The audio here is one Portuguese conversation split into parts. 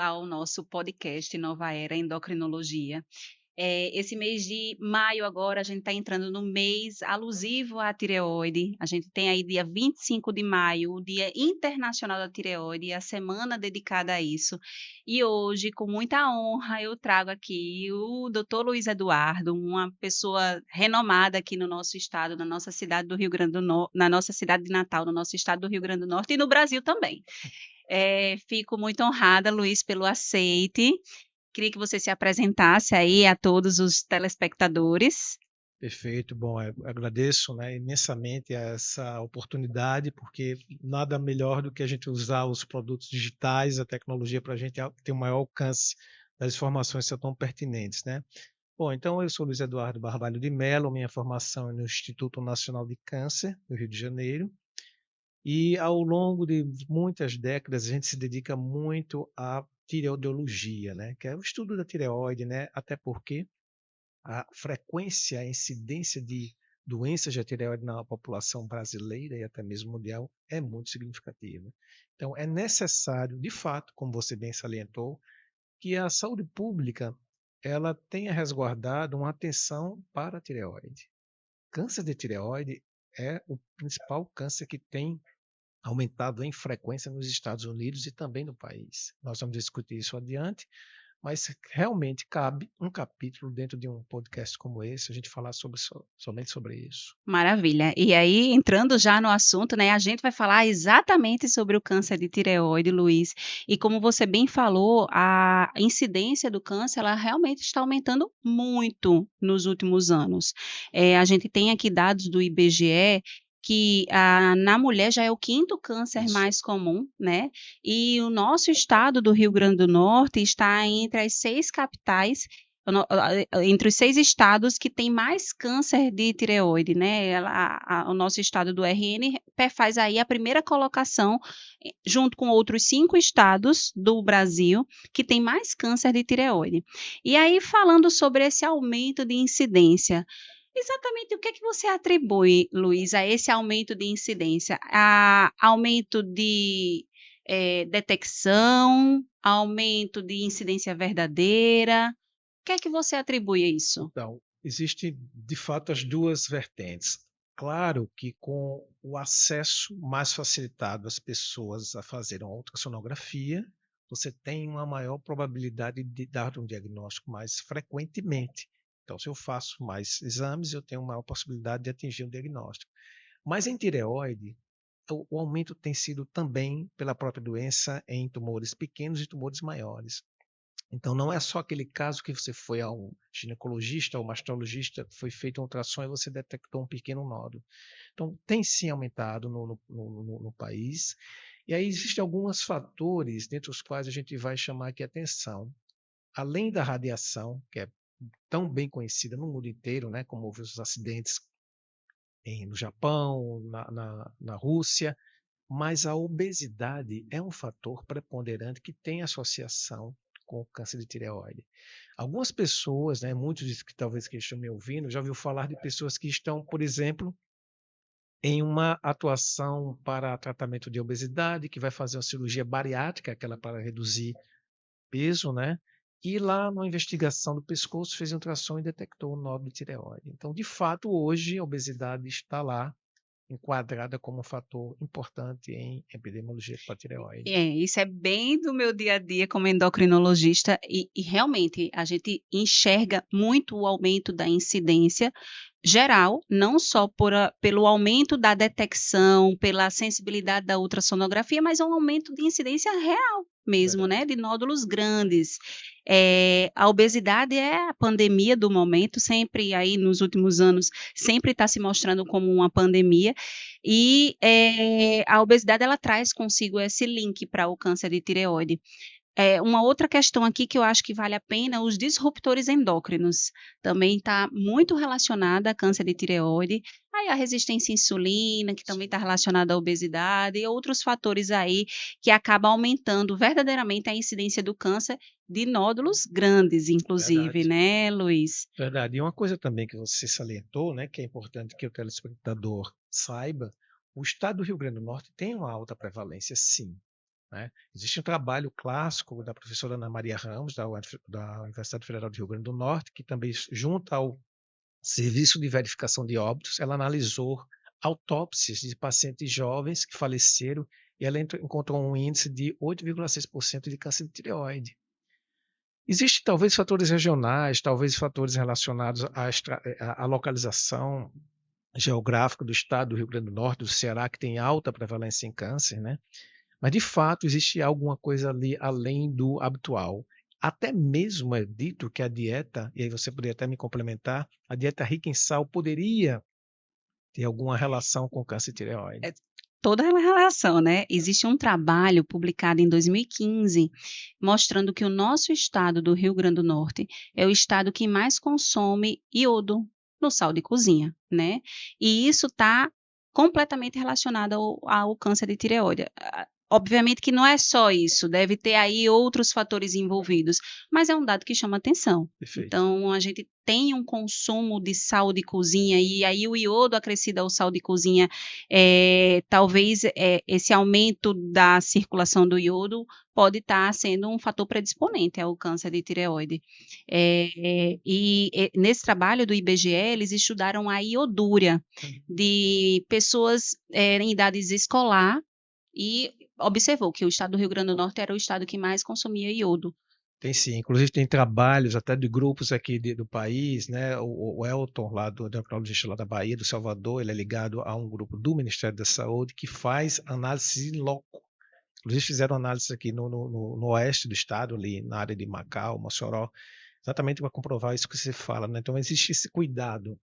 ao nosso podcast Nova Era Endocrinologia. Esse mês de maio agora, a gente está entrando no mês alusivo à tireoide. A gente tem aí dia 25 de maio, o Dia Internacional da Tireoide, a semana dedicada a isso. E hoje, com muita honra, eu trago aqui o Dr. Luiz Eduardo, uma pessoa renomada aqui no nosso estado, na nossa cidade do Rio Grande do Norte, na nossa cidade de Natal, no nosso estado do Rio Grande do Norte e no Brasil também. Fico muito honrada, Luiz, pelo aceite. Queria que você se apresentasse aí a todos os telespectadores. Perfeito, bom, eu agradeço, né, imensamente essa oportunidade, porque nada melhor do que a gente usar os produtos digitais, a tecnologia, para a gente ter um maior alcance das informações que são tão pertinentes, né? Bom, então eu sou Luiz Eduardo Barbalho de Mello, minha formação é no Instituto Nacional de Câncer, do Rio de Janeiro, e ao longo de muitas décadas a gente se dedica muito à tireoidologia, né, que é o estudo da tireoide, né, até porque a frequência, a incidência de doenças de tireoide na população brasileira e até mesmo mundial é muito significativa. Então, é necessário, de fato, como você bem salientou, que a saúde pública ela tenha resguardado uma atenção para a tireoide. Câncer de tireoide é o principal câncer que tem aumentado em frequência nos Estados Unidos e também no país. Nós vamos discutir isso adiante, mas realmente cabe um capítulo dentro de um podcast como esse, a gente falar somente sobre isso. Maravilha. E aí, entrando já no assunto, né, a gente vai falar exatamente sobre o câncer de tireoide, Luiz. E como você bem falou, a incidência do câncer, ela realmente está aumentando muito nos últimos anos. A gente tem aqui dados do IBGE que na mulher já é o quinto câncer Isso. mais comum, né? E o nosso estado do Rio Grande do Norte está entre as 6 capitais entre os 6 estados que tem mais câncer de tireoide, né? O nosso estado do RN faz aí a primeira colocação, junto com outros 5 estados do Brasil, que tem mais câncer de tireoide. E aí, falando sobre esse aumento de incidência, exatamente o que é que você atribui, Luiz, a esse aumento de incidência? Aumento de detecção, aumento de incidência verdadeira? O que é que você atribui a isso? Então, existem de fato as duas vertentes. Claro que com o acesso mais facilitado às pessoas a fazerem uma ultrassonografia, você tem uma maior probabilidade de dar um diagnóstico mais frequentemente. Então, se eu faço mais exames, eu tenho maior possibilidade de atingir um diagnóstico. Mas em tireoide, o aumento tem sido também pela própria doença em tumores pequenos e tumores maiores. Então, não é só aquele caso que você foi ao ginecologista ou mastologista, foi feito um ultrassom e você detectou um pequeno nódulo. Então, tem sim aumentado no país. E aí existem alguns fatores, dentre os quais a gente vai chamar aqui a atenção. Além da radiação, que é tão bem conhecida no mundo inteiro, né, como houve os acidentes no Japão, na Rússia, mas a obesidade é um fator preponderante que tem associação com o câncer de tireoide. Algumas pessoas, né, muitos que talvez que estão me ouvindo, já ouviu falar de pessoas que estão, por exemplo, em uma atuação para tratamento de obesidade, que vai fazer uma cirurgia bariátrica, aquela para reduzir peso, né? E lá na investigação do pescoço fez um ultrassom e detectou o nódulo de tireoide. Então, de fato, hoje a obesidade está lá enquadrada como um fator importante em epidemiologia para tireoide. Isso é bem do meu dia a dia como endocrinologista e realmente a gente enxerga muito o aumento da incidência geral, não só pelo aumento da detecção, pela sensibilidade da ultrassonografia, mas um aumento de incidência real mesmo, Verdade. né, de nódulos grandes. A obesidade é a pandemia do momento, sempre aí nos últimos anos, sempre está se mostrando como uma pandemia, e a obesidade ela traz consigo esse link para o câncer de tireoide. Uma outra questão aqui que eu acho que vale a pena, os disruptores endócrinos, também está muito relacionada a câncer de tireoide, aí a resistência à insulina, que também está relacionada à obesidade, e outros fatores aí que acabam aumentando verdadeiramente a incidência do câncer de nódulos grandes, inclusive, Verdade. né, Luiz? Verdade. E uma coisa também que você salientou, né, que é importante que o telespectador saiba, o estado do Rio Grande do Norte tem uma alta prevalência, sim. né? Existe um trabalho clássico da professora Ana Maria Ramos, da Universidade Federal do Rio Grande do Norte, que também junta ao Serviço de Verificação de Óbitos, ela analisou autópsias de pacientes jovens que faleceram e ela encontrou um índice de 8,6% de câncer de tireoide. Existem talvez fatores regionais, talvez fatores relacionados à localização geográfica do estado do Rio Grande do Norte, do Ceará, que tem alta prevalência em câncer, né? Mas, de fato, existe alguma coisa ali além do habitual. Até mesmo é dito que a dieta, e aí você poderia até me complementar, a dieta rica em sal poderia ter alguma relação com câncer de tireoide. É toda a relação, né? Existe um trabalho publicado em 2015 mostrando que o nosso estado do Rio Grande do Norte é o estado que mais consome iodo no sal de cozinha, né? E isso está completamente relacionado ao câncer de tireoide. Obviamente que não é só isso, deve ter aí outros fatores envolvidos, mas é um dado que chama atenção. Perfeito. Então, a gente tem um consumo de sal de cozinha e aí o iodo acrescido ao sal de cozinha, talvez esse aumento da circulação do iodo pode estar sendo um fator predisponente ao câncer de tireoide. Nesse trabalho do IBGE, eles estudaram a iodúria de pessoas em idades escolar e observou que o estado do Rio Grande do Norte era o estado que mais consumia iodo. Tem sim, inclusive tem trabalhos até de grupos aqui do país, né? O Elton, lá do endocrinologista lá da Bahia, do Salvador, ele é ligado a um grupo do Ministério da Saúde que faz análise in loco. Inclusive fizeram análise aqui no oeste do estado, ali na área de Macau, Mossoró, exatamente para comprovar isso que você fala, né? Então existe esse cuidado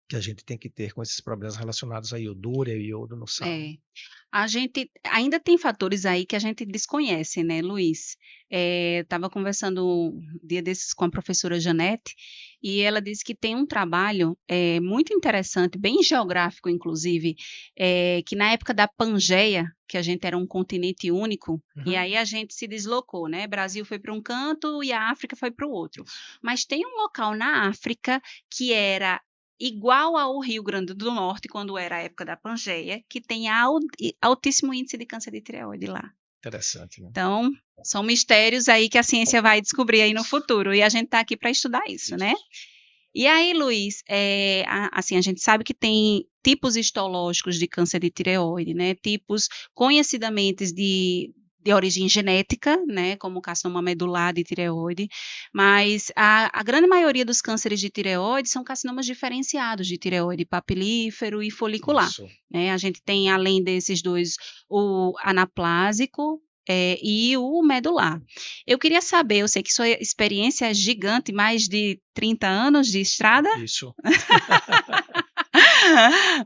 que a gente tem que ter com esses problemas relacionados à iodúria e iodo no sal. A gente ainda tem fatores aí que a gente desconhece, né, Luiz? Estava conversando um dia desses com a professora Janete e ela disse que tem um trabalho muito interessante, bem geográfico, inclusive, que na época da Pangeia, que a gente era um continente único, e aí a gente se deslocou, né? Brasil foi para um canto e a África foi para o outro. Mas tem um local na África que era igual ao Rio Grande do Norte, quando era a época da Pangeia, que tem altíssimo índice de câncer de tireoide lá. Interessante, né? Então, são mistérios aí que a ciência vai descobrir aí no futuro, e a gente está aqui para estudar isso, né? E aí, Luiz, assim, a gente sabe que tem tipos histológicos de câncer de tireoide, né? Tipos conhecidamente de origem genética, né, como o carcinoma medular de tireoide, mas a grande maioria dos cânceres de tireoide são carcinomas diferenciados de tireoide, papilífero e folicular. Né? A gente tem, além desses dois, o anaplásico, e o medular. Eu queria saber, eu sei que sua experiência é gigante, mais de 30 anos de estrada? Isso.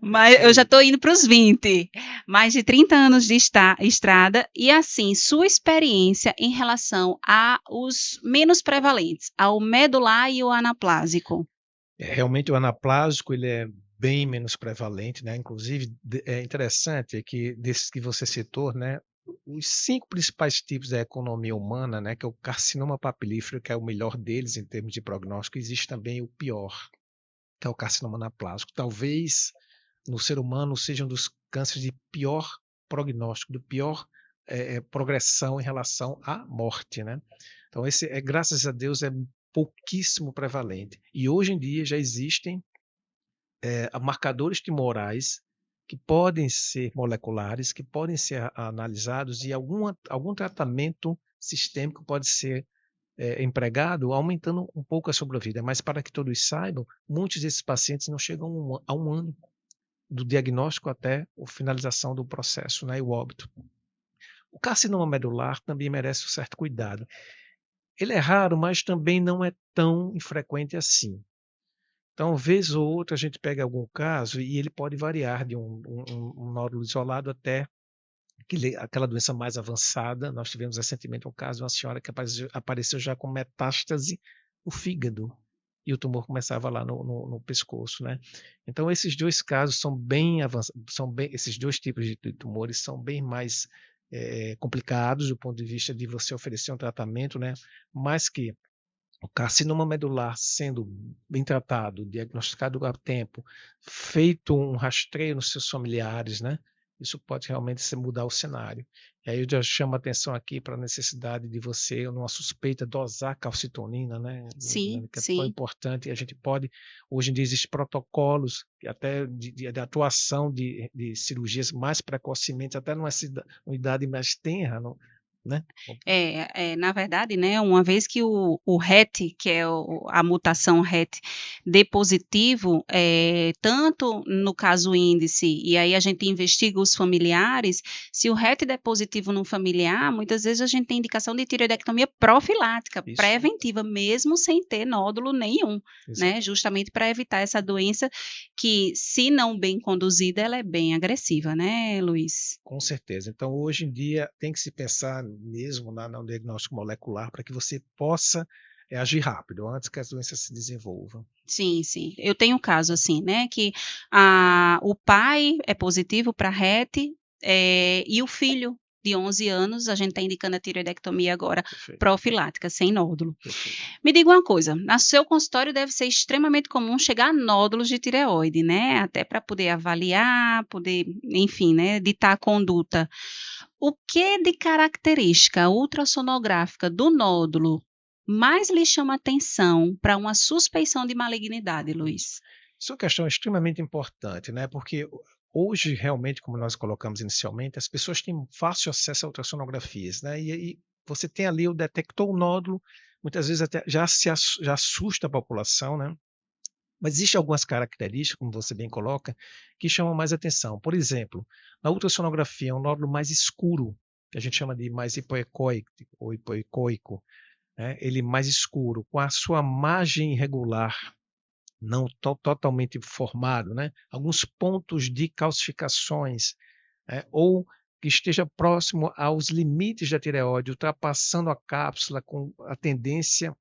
Mas eu já estou indo para os 20. Mais de 30 anos de estrada. E, assim, sua experiência em relação aos menos prevalentes, ao medular e o anaplásico. Realmente o anaplásico ele é bem menos prevalente, né? Inclusive, é interessante que desses que você citou, né? Os 5 principais tipos da economia humana, né? Que é o carcinoma papilífero, que é o melhor deles em termos de prognóstico, existe também o pior, que é o carcinoma anaplásico. Talvez no ser humano seja um dos cânceres de pior prognóstico, de pior progressão em relação à morte, né? Então esse graças a Deus é pouquíssimo prevalente. E hoje em dia já existem marcadores tumorais que podem ser moleculares, que podem ser analisados e algum tratamento sistêmico pode ser empregado, aumentando um pouco a sobrevida. Mas para que todos saibam, muitos desses pacientes não chegam a um ano do diagnóstico até a finalização do processo, né, e o óbito. O carcinoma medular também merece um certo cuidado. Ele é raro, mas também não é tão infrequente assim. Então, vez ou outra, a gente pega algum caso e ele pode variar de um nódulo isolado até aquela doença mais avançada. Nós tivemos recentemente um caso de uma senhora que apareceu já com metástase no fígado e o tumor começava lá no pescoço, né? Então, esses dois casos são bem avançados, esses dois tipos de tumores são bem mais complicados do ponto de vista de você oferecer um tratamento, né? Mas que o carcinoma medular sendo bem tratado, diagnosticado a tempo, feito um rastreio nos seus familiares, né? isso pode realmente mudar o cenário. E aí eu já chamo a atenção aqui para a necessidade de você, numa suspeita, dosar calcitonina, né? Sim, Que é tão sim. importante. E a gente pode, hoje em dia existem protocolos até de atuação de cirurgias mais precocemente, até numa idade mais tenra, né? Na verdade, né, uma vez que o RET, que é a mutação RET, dê positivo, tanto no caso índice, e aí a gente investiga os familiares, se o RET der positivo no familiar, muitas vezes a gente tem indicação de tireoidectomia profilática, Isso, preventiva, mesmo sem ter nódulo nenhum, né, exatamente. justamente para evitar essa doença que, se não bem conduzida, ela é bem agressiva, né, Luiz? Com certeza. Então, hoje em dia, tem que se pensar mesmo no diagnóstico molecular para que você possa agir rápido, antes que as doenças se desenvolvam. Sim, sim. Eu tenho um caso assim, né, que o pai é positivo para RET, e o filho de 11 anos, a gente está indicando a tireoidectomia agora Perfeito, profilática, sem nódulo. perfeito. Me diga uma coisa, no seu consultório deve ser extremamente comum chegar a nódulos de tireoide, né, até para poder avaliar, poder, enfim, né, ditar a conduta. O que de característica ultrassonográfica do nódulo mais lhe chama atenção para uma suspeição de malignidade, Isso. Luiz? Isso é uma questão extremamente importante, né? Porque hoje, realmente, como nós colocamos inicialmente, as pessoas têm fácil acesso a ultrassonografias, né? E aí você tem ali, detectou o nódulo, muitas vezes até já assusta a população, né? Mas existem algumas características, como você bem coloca, que chamam mais atenção. Por exemplo, na ultrassonografia, é um nódulo mais escuro, que a gente chama de mais hipoecóico ou hipoecoico, né? Ele mais escuro, com a sua margem irregular, não totalmente formado, né? Alguns pontos de calcificações, ou que esteja próximo aos limites da tireoide, ultrapassando a cápsula com a tendência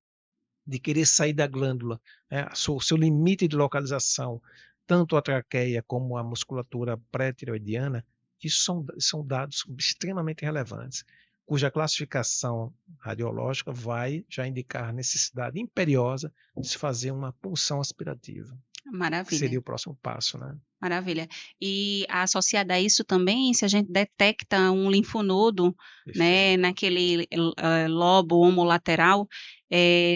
de querer sair da glândula, né? O seu limite de localização, tanto a traqueia como a musculatura pré-tireoidiana, isso são dados extremamente relevantes, cuja classificação radiológica vai já indicar a necessidade imperiosa de se fazer uma punção aspirativa, que Maravilha, seria o próximo passo, né? maravilha. E associada a isso também, se a gente detecta um linfonodo, né, Perfeito. naquele lobo homolateral,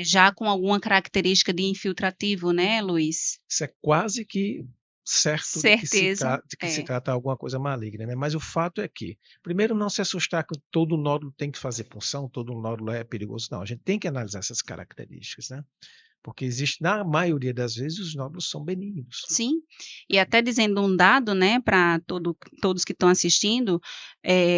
já com alguma característica de infiltrativo, né, Luiz? Isso é quase que certo Certeza, de que se trata de alguma coisa maligna, né? Mas o fato é que, primeiro, não se assustar que todo nódulo tem que fazer punção, todo nódulo é perigoso. Não, a gente tem que analisar essas características, né? Porque existe, na maioria das vezes, os nódulos são benignos. Sim, e até dizendo um dado, né, para todos que estão assistindo,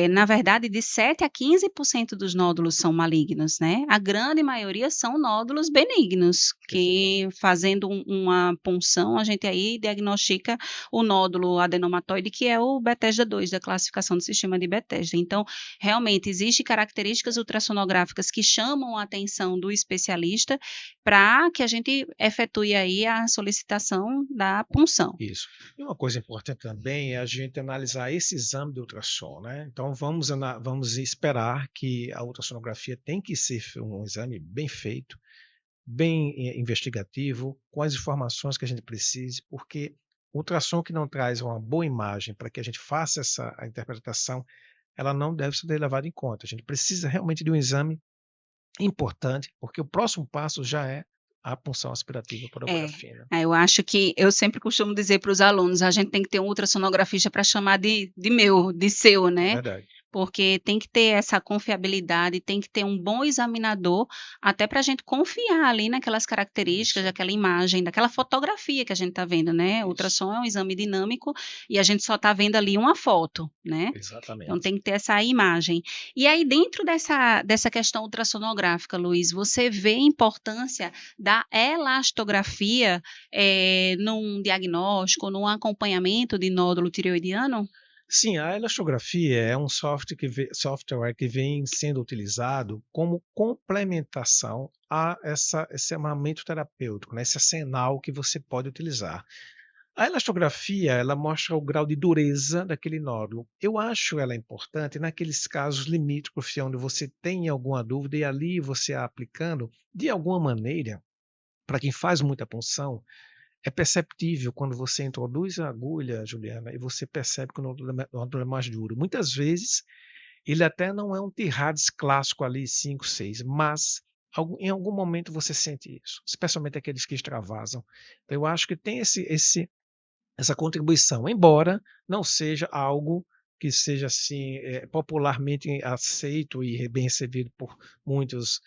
na verdade de 7 a 15% dos nódulos são malignos, né, a grande maioria são nódulos benignos, Perfeito. que fazendo uma punção, a gente aí diagnostica o nódulo adenomatoide, que é o Bethesda 2 da classificação do sistema de Bethesda. Então, realmente, existem características ultrassonográficas que chamam a atenção do especialista para que a gente efetue aí a solicitação da punção. Isso. E uma coisa importante também é a gente analisar esse exame de ultrassom, né? Então vamos esperar que a ultrassonografia tem que ser um exame bem feito, bem investigativo, com as informações que a gente precise, porque o ultrassom que não traz uma boa imagem para que a gente faça a interpretação, ela não deve ser levada em conta. A gente precisa realmente de um exame importante, porque o próximo passo já é a punção aspirativa por agulha É, fina. eu acho que eu sempre costumo dizer para os alunos, a gente tem que ter um ultrassonografista para chamar de meu, de seu, É né, verdade. porque tem que ter essa confiabilidade, tem que ter um bom examinador, até para a gente confiar ali naquelas características Isso, daquela imagem, daquela fotografia que a gente está vendo, né, o isso. ultrassom é um exame dinâmico e a gente só está vendo ali uma foto, né, então Exatamente. tem que ter essa imagem. E aí dentro dessa questão ultrassonográfica, Luiz, você vê a importância da elastografia, num diagnóstico, num acompanhamento de nódulo tireoidiano? Sim, a elastografia é um software que vem sendo utilizado como complementação a esse armamento terapêutico, né, esse arsenal que você pode utilizar. A elastografia, ela mostra o grau de dureza daquele nódulo. Eu acho ela importante naqueles casos limítrofes onde você tem alguma dúvida e ali você aplicando, de alguma maneira, para quem faz muita punção, É perceptível quando você introduz a agulha, Juliana, e você percebe que o nódulo é mais duro. Muitas vezes, ele até não é um Tirades clássico ali, 5, 6, mas em algum momento você sente isso, especialmente aqueles que extravasam. Então, eu acho que tem essa contribuição, embora não seja algo que seja assim popularmente aceito e bem recebido por muitos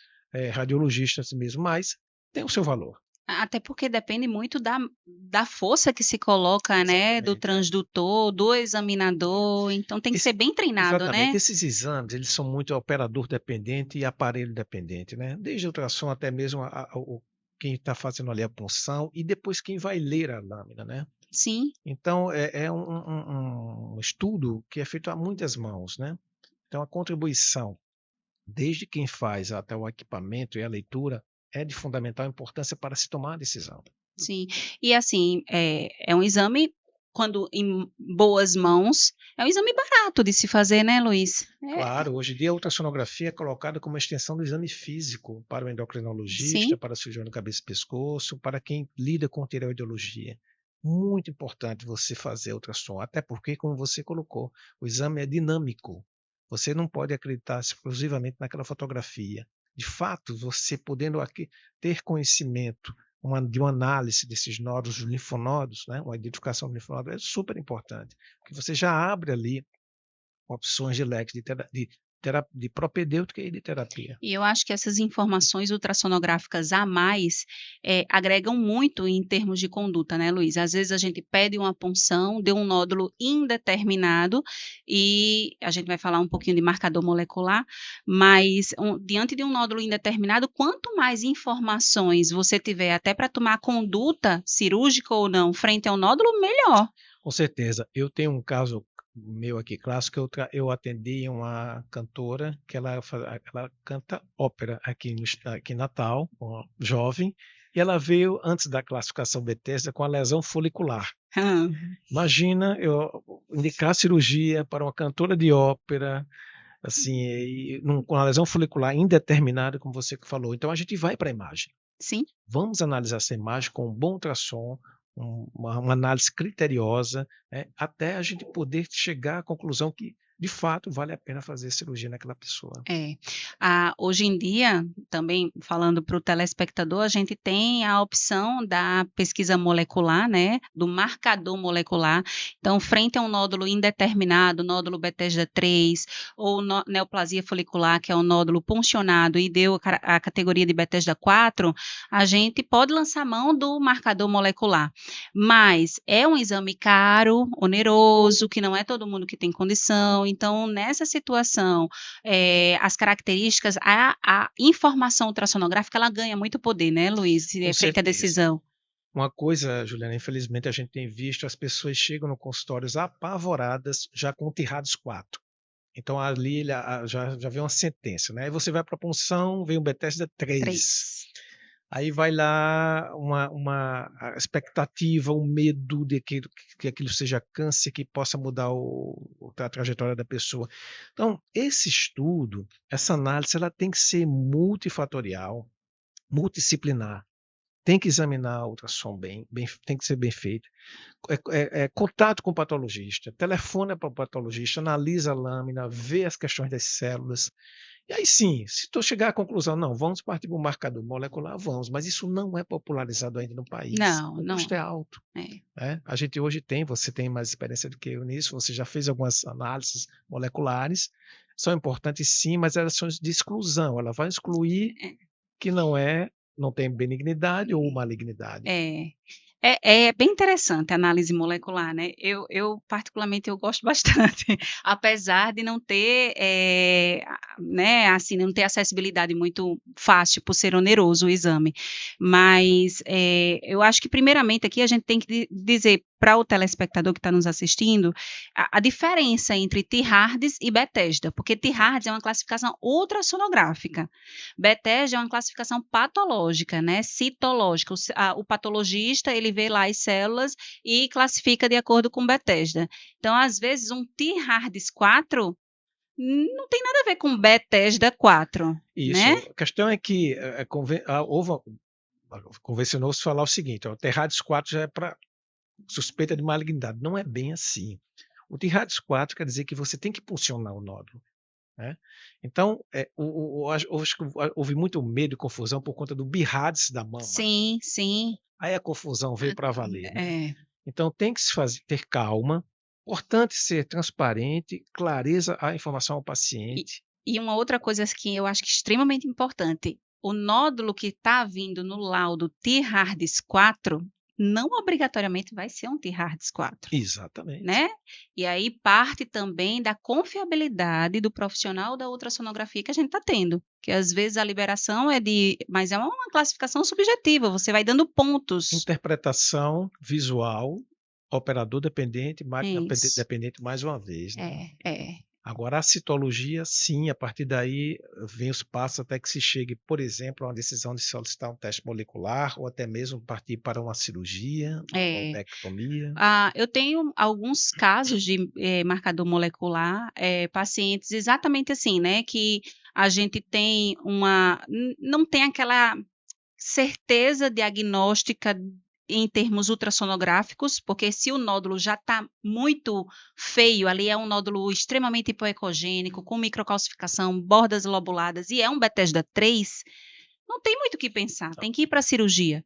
radiologistas mesmo, mas tem o seu valor. Até porque depende muito da força que se coloca, né, do Exatamente. transdutor, do examinador, então tem que ser bem treinado, Exatamente. né? Esses exames, eles são muito operador dependente e aparelho dependente, né? Desde ultrassom até mesmo quem está fazendo ali a punção e depois quem vai ler a lâmina, né? Sim. Então, é um estudo que é feito a muitas mãos, né? Então, a contribuição, desde quem faz até o equipamento e a leitura, é de fundamental importância para se tomar a decisão. Sim. E assim, é um exame, quando em boas mãos, é um exame barato de se fazer, né, Luiz? Claro, hoje em dia a ultrassonografia é colocada como extensão do exame físico para o endocrinologista, Sim. para o cirurgião de cabeça e pescoço, para quem lida com tireoidiologia. Muito importante você fazer ultrassom, até porque, como você colocou, o exame é dinâmico. Você não pode acreditar exclusivamente naquela fotografia. De fato, você podendo aqui ter conhecimento de uma análise desses nódulos, dos linfonodos, né, uma identificação do linfonodo é super importante, porque você já abre ali opções de leque de propedêutica e de terapia. E eu acho que essas informações ultrassonográficas a mais agregam muito em termos de conduta, né, Luiz? Às vezes a gente pede uma punção de um nódulo indeterminado e a gente vai falar um pouquinho de marcador molecular, mas diante de um nódulo indeterminado, quanto mais informações você tiver até para tomar conduta cirúrgica ou não frente ao nódulo, melhor. Com certeza. Eu tenho um caso meu aqui clássico, eu atendi uma cantora que ela canta ópera aqui em Natal, uma jovem, e ela veio antes da classificação Bethesda com a lesão folicular. Imagina eu indicar cirurgia para uma cantora de ópera, assim, com uma lesão folicular indeterminada, como você falou. Então a gente vai para a imagem. Sim. Vamos analisar essa imagem com um bom ultrassom, uma análise criteriosa, né, até a gente poder chegar à conclusão que, de fato, vale a pena fazer cirurgia naquela pessoa. Hoje em dia, também falando para o telespectador, a gente tem a opção da pesquisa molecular, né, do marcador molecular. Então, frente a um nódulo indeterminado, nódulo Bethesda 3, ou neoplasia folicular, que é um nódulo poncionado e deu a categoria de Bethesda 4, a gente pode lançar mão do marcador molecular. Mas é um exame caro, oneroso, que não é todo mundo que tem condição. Então, nessa situação, as características, a informação ultrassonográfica, ela ganha muito poder, né, Luiz? Se é Com feita a certeza. decisão. Uma coisa, Juliana, infelizmente a gente tem visto as pessoas chegam no consultório apavoradas já com o Tirades 4. Então ali já vem uma sentença, né? Aí você vai para a punção, vem o Bethesda 3. Aí vai lá uma expectativa, um medo de que aquilo seja câncer, que possa mudar a trajetória da pessoa. Então, esse estudo, essa análise, ela tem que ser multifatorial, multidisciplinar. Tem que examinar o ultrassom tem que ser bem feito. Contato com o patologista, telefona para o patologista, analisa a lâmina, vê as questões das células. E aí sim, se tu chegar à conclusão, não, vamos partir para o marcador molecular, vamos, mas isso não é popularizado ainda no país. Não, O não. custo é alto. Né? A gente hoje você tem mais experiência do que eu nisso, você já fez algumas análises moleculares, são importantes sim, mas elas são de exclusão, ela vai excluir que não tem benignidade ou malignidade. É bem interessante a análise molecular, né? Eu particularmente, eu gosto bastante, apesar de não ter, né, assim, não ter acessibilidade muito fácil por ser oneroso o exame. Mas eu acho que, primeiramente, aqui a gente tem que dizer para o telespectador que está nos assistindo a diferença entre Tirades e Bethesda, porque Tirades é uma classificação ultrassonográfica, Bethesda é uma classificação patológica, né, citológica. O patologista, ele vê lá as células e classifica de acordo com Bethesda. Então, às vezes, um Tirades 4 não tem nada a ver com Bethesda 4. Isso. Né? A questão é que houve convencionou-se falar o seguinte: ó, o Terradis 4 já é para suspeita de malignidade. Não é bem assim. O Terradis 4 quer dizer que você tem que puncionar o nódulo, né? Então, acho que houve muito medo e confusão por conta do BIRADS da mama. Sim, sim. Aí a confusão veio para valer, né? É. Então tem que ter calma, importante ser transparente, clareza a informação ao E, paciente. e uma outra coisa que eu acho que é extremamente importante, o nódulo que está vindo no laudo T-HARDS 4 não obrigatoriamente vai ser um T-HARDS 4. Exatamente. Né? E aí parte também da confiabilidade do profissional da ultrassonografia que a gente está tendo, que às vezes a liberação mas é uma classificação subjetiva, você vai dando pontos. Interpretação visual, operador dependente, máquina Isso. dependente mais uma vez, né? É. Agora, a citologia, sim, a partir daí vem os passos até que se chegue, por exemplo, a uma decisão de solicitar um teste molecular ou até mesmo partir para uma cirurgia, uma lumpectomia. Eu tenho alguns casos de marcador molecular, pacientes exatamente assim, né, que a gente tem não tem aquela certeza diagnóstica em termos ultrassonográficos, porque se o nódulo já está muito feio, ali é um nódulo extremamente hipoecogênico, com microcalcificação, bordas lobuladas, e é um Bethesda 3, não tem muito o que pensar, tem que ir para a cirurgia.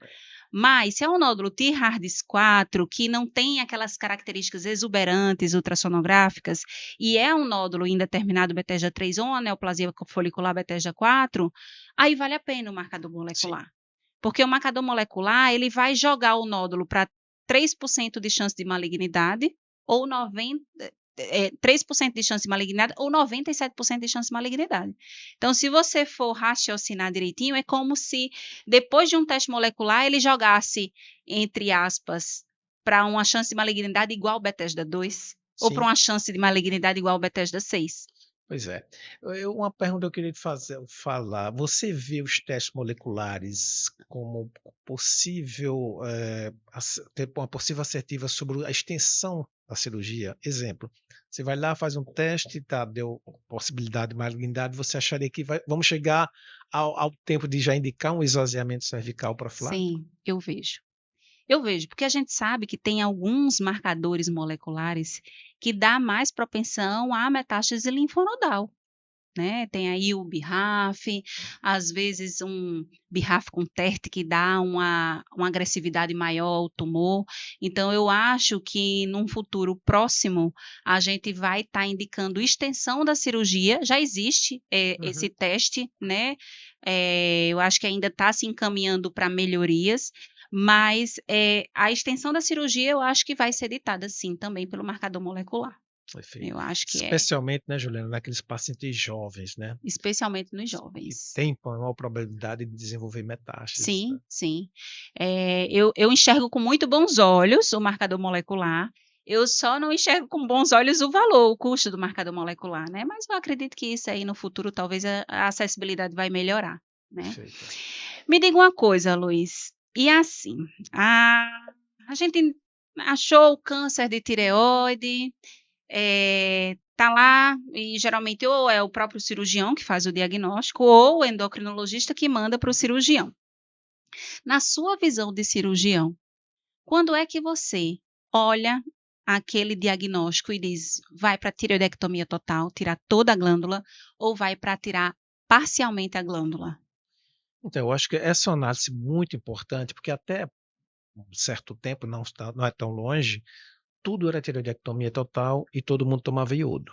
Mas se é um nódulo T-HARDS 4, que não tem aquelas características exuberantes ultrassonográficas, e é um nódulo indeterminado Bethesda 3 ou uma neoplasia folicular Bethesda 4, aí vale a pena o marcador molecular. Sim. Porque o marcador molecular, ele vai jogar o nódulo para 3% de chance de malignidade, ou 3% de chance de malignidade, ou 97% de chance de malignidade. Então, se você for raciocinar direitinho, é como se, depois de um teste molecular, ele jogasse, entre aspas, para uma chance de malignidade igual ao Bethesda 2, ou para uma chance de malignidade igual ao Bethesda 6. Pois é. Uma pergunta que eu queria te falar. Você vê os testes moleculares como possível, ter uma possível assertiva sobre a extensão da cirurgia? Exemplo, você vai lá, faz um teste, tá, deu possibilidade de malignidade, você acharia que vamos chegar ao tempo de já indicar um esvaziamento cervical profilático? Sim, eu vejo. Eu vejo, porque a gente sabe que tem alguns marcadores moleculares que dá mais propensão à metástase linfonodal, né? Tem aí o BRAF, às vezes um BRAF com TERT que dá uma agressividade maior ao tumor. Então, eu acho que num futuro próximo a gente vai estar indicando extensão da cirurgia. Já existe esse teste, né? Eu acho que ainda está se encaminhando para melhorias. Mas a extensão da cirurgia eu acho que vai ser ditada sim também pelo marcador molecular. Perfeito. Eu acho que especialmente, né, Juliana, naqueles pacientes jovens, né? Especialmente nos jovens. Que tem maior probabilidade de desenvolver metástases. Sim, né? sim. Eu enxergo com muito bons olhos o marcador molecular. Eu só não enxergo com bons olhos o valor, o custo do marcador molecular, né? Mas eu acredito que isso aí no futuro talvez a acessibilidade vai melhorar, né? Perfeito. Me diga uma coisa, Luiz. E assim, a gente achou o câncer de tireoide, tá lá e geralmente ou é o próprio cirurgião que faz o diagnóstico ou o endocrinologista que manda para o cirurgião. Na sua visão de cirurgião, quando é que você olha aquele diagnóstico e diz, vai para tireoidectomia total, tirar toda a glândula, ou vai para tirar parcialmente a glândula? Então, eu acho que essa é uma análise muito importante, porque até um certo tempo, não é tão longe, tudo era tireoidectomia total e todo mundo tomava iodo.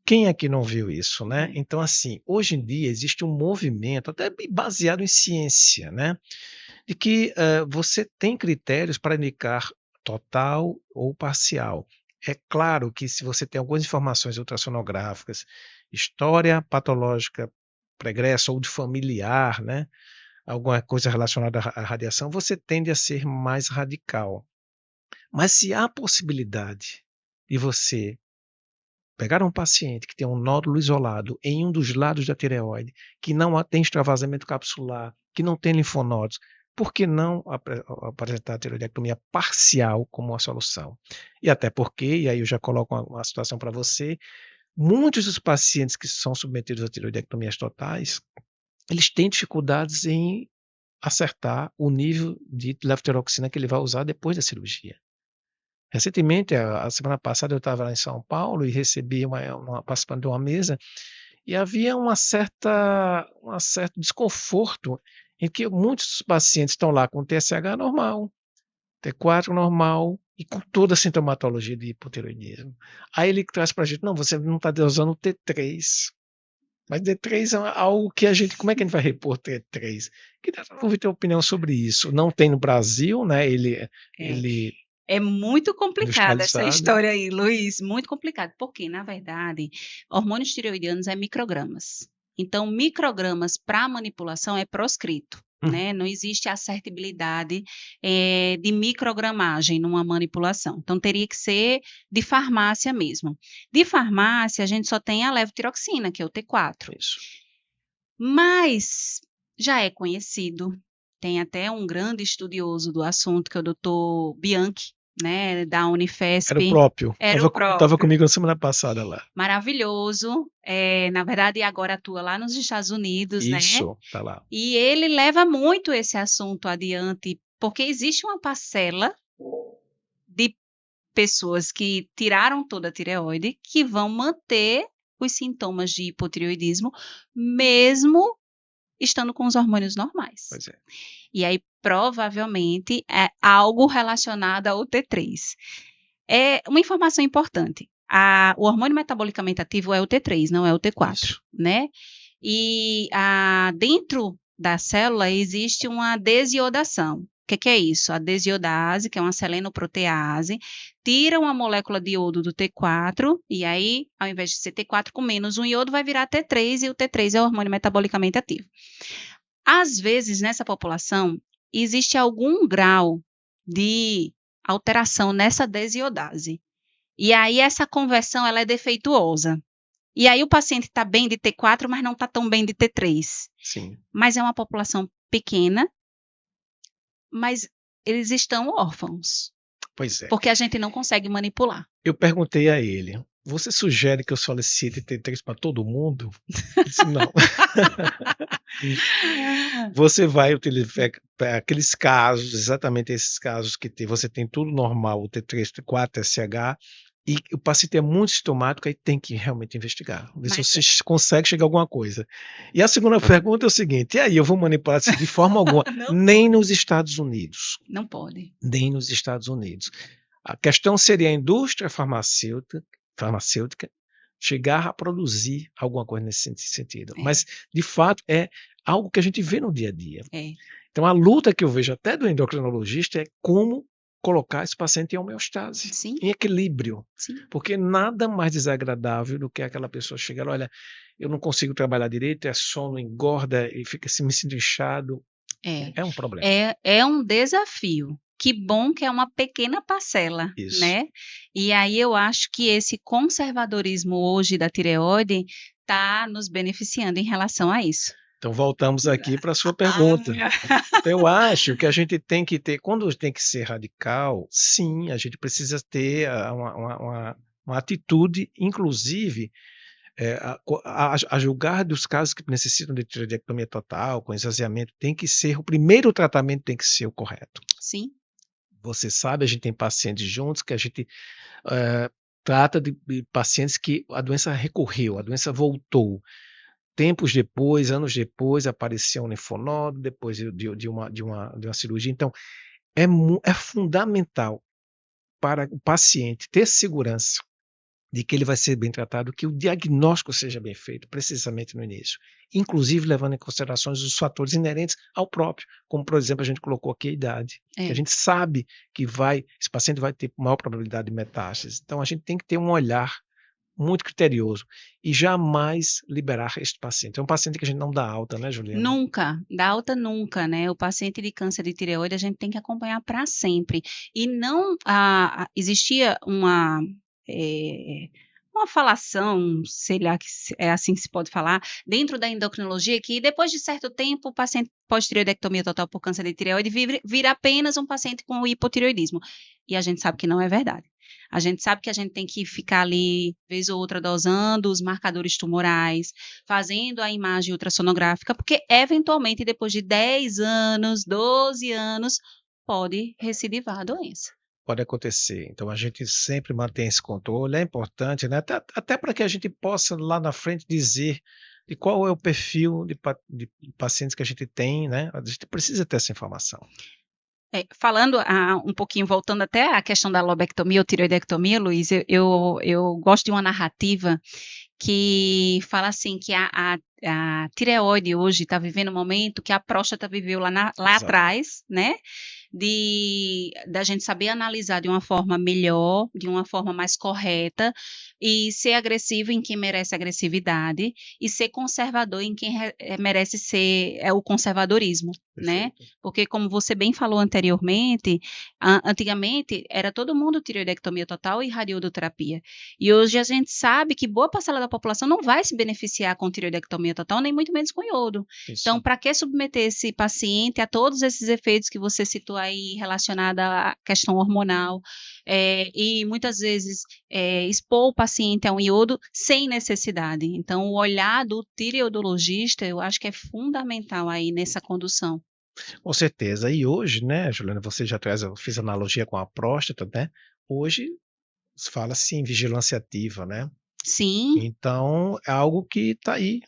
Quem é que não viu isso, né? Então, assim, hoje em dia existe um movimento, até baseado em ciência, né? De que você tem critérios para indicar total ou parcial. É claro que se você tem algumas informações ultrassonográficas, história patológica pregressa ou de familiar, né? Alguma coisa relacionada à radiação, você tende a ser mais radical. Mas se há possibilidade de você pegar um paciente que tem um nódulo isolado em um dos lados da tireoide, que não tem extravasamento capsular, que não tem linfonodos, por que não apresentar a tireoidectomia parcial como uma solução? E até porque, e aí eu já coloco uma situação para você, muitos dos pacientes que são submetidos a tireoidectomias totais, eles têm dificuldades em acertar o nível de levotiroxina que ele vai usar depois da cirurgia. Recentemente, a semana passada, eu estava lá em São Paulo e recebi participando de uma mesa e havia um certo desconforto em que muitos pacientes estão lá com TSH normal, T4 normal e com toda a sintomatologia de hipotireoidismo. Aí ele traz para a gente, não, você não está usando o T3. Mas T3 é algo que como é que a gente vai repor T3? Queria ouvir tua opinião sobre isso. Não tem no Brasil, né? Ele É muito complicada essa industrializado. história aí, Luiz, muito complicado, porque, na verdade, hormônios tireoidianos é microgramas. Então, microgramas para manipulação é proscrito, né? Não existe assertibilidade de microgramagem numa manipulação. Então, teria que ser de farmácia mesmo. De farmácia, a gente só tem a levotiroxina, que é o T4. Isso. Mas já é conhecido, tem até um grande estudioso do assunto, que é o Dr. Bianchi, né, da Unifesp. Era o próprio. Era o próprio. Estava comigo na semana passada lá. Maravilhoso. Na verdade, agora atua lá nos Estados Unidos, né? Isso, tá lá. E ele leva muito esse assunto adiante, porque existe uma parcela de pessoas que tiraram toda a tireoide que vão manter os sintomas de hipotireoidismo, mesmo estando com os hormônios normais. Pois é. E aí, provavelmente, é algo relacionado ao T3. É uma informação importante. O hormônio metabolicamente ativo é o T3, não é o T4, Isso. né? E dentro da célula existe uma desiodação. O que é isso? A desiodase, que é uma selenoprotease, tira uma molécula de iodo do T4, e aí, ao invés de ser T4 com menos um iodo, vai virar T3, e o T3 é o hormônio metabolicamente ativo. Às vezes, nessa população, existe algum grau de alteração nessa desiodase. E aí, essa conversão ela é defeituosa. E aí, o paciente está bem de T4, mas não está tão bem de T3. Sim. Mas é uma população pequena, mas eles estão órfãos. Pois é. Porque a gente não consegue manipular. Eu perguntei a ele, você sugere que eu solicite T3 para todo mundo? Ele disse, não. Você vai utilizar aqueles casos, exatamente esses casos que você tem tudo normal, o T3, T4, TSH, e o paciente é muito sintomático, aí tem que realmente investigar, ver se você consegue chegar a alguma coisa. E a segunda pergunta é o seguinte, e aí, eu vou manipular de forma alguma? Nem nos Estados Unidos. Não pode. Nem nos Estados Unidos. A questão seria a indústria farmacêutica chegar a produzir alguma coisa nesse sentido. Mas, de fato, é algo que a gente vê no dia a dia. Então, a luta que eu vejo até do endocrinologista é como colocar esse paciente em homeostase, Sim. em equilíbrio. Sim. Porque nada mais desagradável do que aquela pessoa chegar, olha, eu não consigo trabalhar direito, é sono, engorda e fica assim, me sinto inchado. É um problema. É um desafio. Que bom que é uma pequena parcela, Isso. Né? E aí eu acho que esse conservadorismo hoje da tireoide está nos beneficiando em relação a isso. Então voltamos aqui para a sua pergunta. Eu acho que a gente tem que ter, quando tem que ser radical, sim, a gente precisa ter uma atitude, inclusive, a julgar dos casos que necessitam de tireoidectomia total, com esvaziamento, o primeiro tratamento tem que ser o correto. Sim. Você sabe, a gente tem pacientes juntos que a gente trata de pacientes que a doença recorreu, a doença voltou. Tempos depois, anos depois, apareceu um linfonodo, depois de uma cirurgia. Então, é fundamental para o paciente ter segurança de que ele vai ser bem tratado, que o diagnóstico seja bem feito, precisamente no início. Inclusive levando em consideração os fatores inerentes ao próprio, como, por exemplo, a gente colocou aqui a idade. Que a gente sabe que esse paciente vai ter maior probabilidade de metástase. Então, a gente tem que ter um olhar muito criterioso e jamais liberar este paciente. É um paciente que a gente não dá alta, né, Juliana? Nunca, dá alta nunca, né? O paciente de câncer de tireoide a gente tem que acompanhar para sempre. E não existia uma falação, sei lá, que é assim que se pode falar, dentro da endocrinologia, que depois de certo tempo o paciente pós-tireoidectomia total por câncer de tireoide vira apenas um paciente com hipotireoidismo. E a gente sabe que não é verdade. A gente sabe que a gente tem que ficar ali, vez ou outra, dosando os marcadores tumorais, fazendo a imagem ultrassonográfica, porque eventualmente depois de 10 anos, 12 anos, pode recidivar a doença. Pode acontecer. Então a gente sempre mantém esse controle, é importante, né? Até para que a gente possa lá na frente dizer de qual é o perfil de pacientes que a gente tem, né? A gente precisa ter essa informação. Falando um pouquinho, voltando até à questão da lobectomia ou tireoidectomia, Luiz, eu gosto de uma narrativa que fala assim que a tireoide hoje está vivendo um momento que a próstata viveu lá Exato. atrás, né? Da gente saber analisar de uma forma melhor, de uma forma mais correta, e ser agressivo em quem merece agressividade, e ser conservador em quem merece ser o conservadorismo, né? Perfeito. Porque, como você bem falou anteriormente, antigamente era todo mundo tireoidectomia total e radiodoterapia. E hoje a gente sabe que boa parcela da população não vai se beneficiar com tireoidectomia total, nem muito menos com iodo. Isso. Então, para que submeter esse paciente a todos esses efeitos que você citou aí relacionada à questão hormonal, e muitas vezes expor o paciente a um iodo sem necessidade. Então, o olhar do tireoidologista, eu acho que é fundamental aí nessa condução. Com certeza. E hoje, né, Juliana, você já traz, eu fiz analogia com a próstata, né? Hoje fala-se em vigilância ativa, né? Sim, Então é algo que está aí,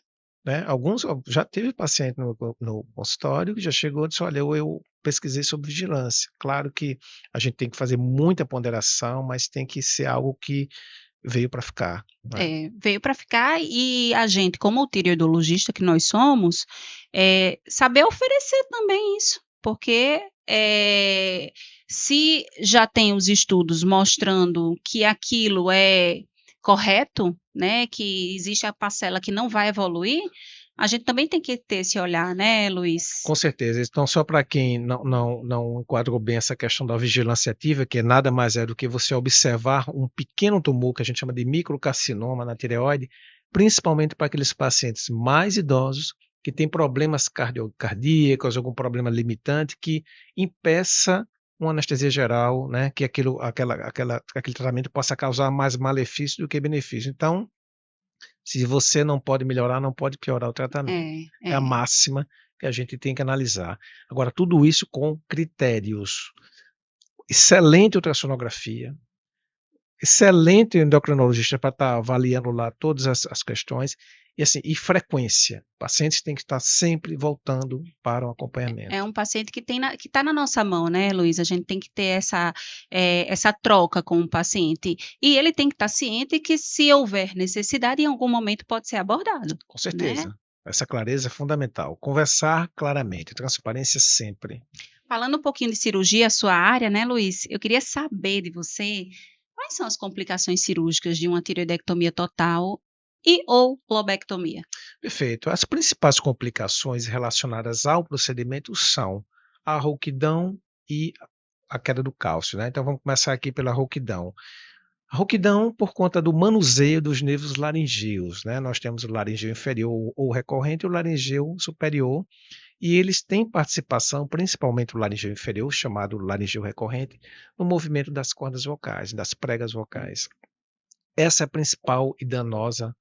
né? Alguns já teve paciente no consultório que já chegou e disse: olha, eu pesquisei sobre vigilância. Claro que a gente tem que fazer muita ponderação, mas tem que ser algo que veio para ficar, né? veio para ficar e a gente, como o tireoidologista que nós somos, saber oferecer também isso, porque se já tem os estudos mostrando que aquilo é correto, né, que existe a parcela que não vai evoluir, a gente também tem que ter esse olhar, né, Luiz? Com certeza. Então, só para quem não enquadrou bem essa questão da vigilância ativa, que nada mais é do que você observar um pequeno tumor, que a gente chama de microcarcinoma na tireoide, principalmente para aqueles pacientes mais idosos, que têm problemas cardíacos, algum problema limitante, que impeça uma anestesia geral, né, que aquele tratamento possa causar mais malefício do que benefício. Então, se você não pode melhorar, não pode piorar o tratamento. É a máxima que a gente tem que analisar. Agora, tudo isso com critérios. Excelente ultrassonografia, excelente endocrinologista para estar avaliando lá todas as questões, e assim, e frequência. Pacientes têm que estar sempre voltando para o acompanhamento. É um paciente que está na nossa mão, né, Luiz? A gente tem que ter essa troca com o paciente. E ele tem que estar ciente que, se houver necessidade, em algum momento pode ser abordado. Com Né? certeza. Essa clareza é fundamental. Conversar claramente, transparência sempre. Falando um pouquinho de cirurgia, a sua área, né, Luiz? Eu queria saber de você quais são as complicações cirúrgicas de uma tireoidectomia total e ou lobectomia. Perfeito. As principais complicações relacionadas ao procedimento são a rouquidão e a queda do cálcio, né? Então vamos começar aqui pela rouquidão. A rouquidão por conta do manuseio dos nervos laringeus, né? Nós temos o laringeu inferior ou recorrente e o laringeu superior, e eles têm participação, principalmente o laringeu inferior, chamado laringeu recorrente, no movimento das cordas vocais, das pregas vocais. Essa é a principal e danosa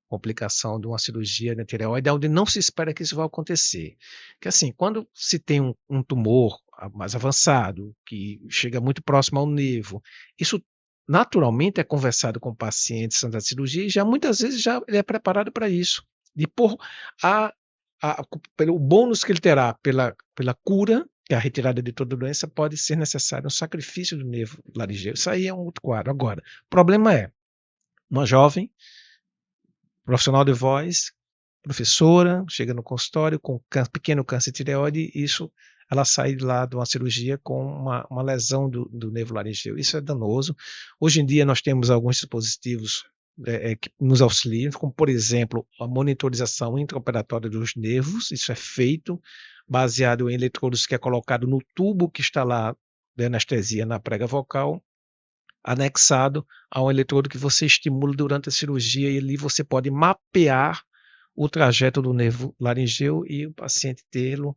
complicação de uma cirurgia na tireoide, onde não se espera que isso vá acontecer. Que assim, quando se tem um tumor mais avançado, que chega muito próximo ao nervo, isso naturalmente é conversado com pacientes antes da cirurgia e já muitas vezes já ele é preparado para isso. E pelo bônus que ele terá pela cura, que é a retirada de toda a doença, pode ser necessário um sacrifício do nervo laringeu. Isso aí é um outro quadro. Agora, o problema é uma jovem profissional de voz, professora, chega no consultório com pequeno câncer de tireoide, isso ela sai lá de uma cirurgia com uma lesão do nervo laringeu. Isso é danoso. Hoje em dia nós temos alguns dispositivos que nos auxiliam, como por exemplo a monitorização intraoperatória dos nervos. Isso é feito baseado em eletrodos que é colocado no tubo que está lá de anestesia na prega vocal, anexado a um eletrodo que você estimula durante a cirurgia, e ali você pode mapear o trajeto do nervo laringeu e o paciente tê-lo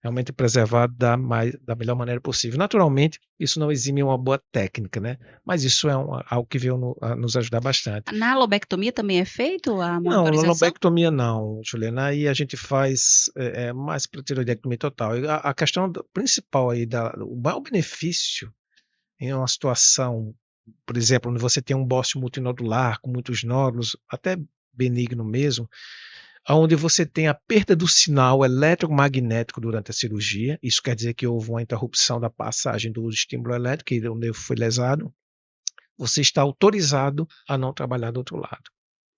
realmente preservar da melhor maneira possível. Naturalmente, isso não exime uma boa técnica, né? Mas isso é algo que veio a nos ajudar bastante. Na lobectomia também é feito a Não, monitorização? lobectomia não, Juliana. Aí a gente faz mais para tiroidectomia total. E a questão principal aí, o maior benefício em uma situação, por exemplo, onde você tem um bócio multinodular com muitos nódulos, até benigno mesmo, onde você tem a perda do sinal eletromagnético durante a cirurgia. Isso quer dizer que houve uma interrupção da passagem do estímulo elétrico e o nervo foi lesado. Você está autorizado a não trabalhar do outro lado.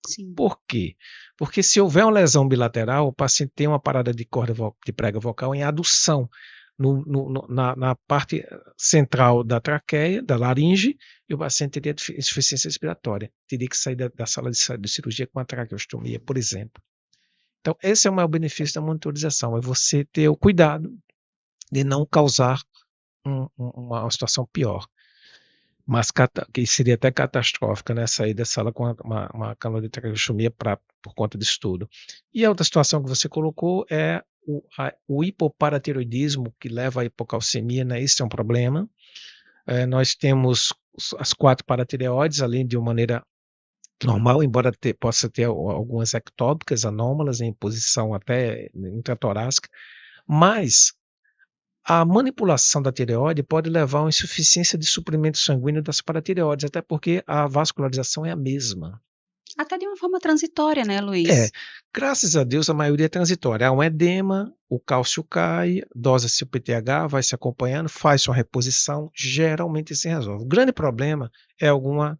Sim. Por quê? Porque se houver uma lesão bilateral, o paciente tem uma parada de corda de prega vocal em adução na parte central da traqueia, da laringe, e o paciente teria insuficiência respiratória. Teria que sair da sala de cirurgia com uma traqueostomia, por exemplo. Então, esse é o maior benefício da monitorização, é você ter o cuidado de não causar uma situação pior, mas que seria até catastrófica, né? Sair da sala com uma cânula de traqueostomia por conta disso tudo. E a outra situação que você colocou é o hipoparatiroidismo, que leva à hipocalcemia, né? Isso é um problema. Nós temos as 4 paratireoides, além de uma maneira normal, embora possa ter algumas ectópicas anômalas em posição até intratorácica, mas a manipulação da tireoide pode levar a uma insuficiência de suprimento sanguíneo das paratireoides, até porque a vascularização é a mesma. Até de uma forma transitória, né, É, Luiz? graças a Deus a maioria é transitória. Há um edema, o cálcio cai, dosa-se o PTH, vai se acompanhando, faz uma reposição, geralmente se resolve. O grande problema é alguma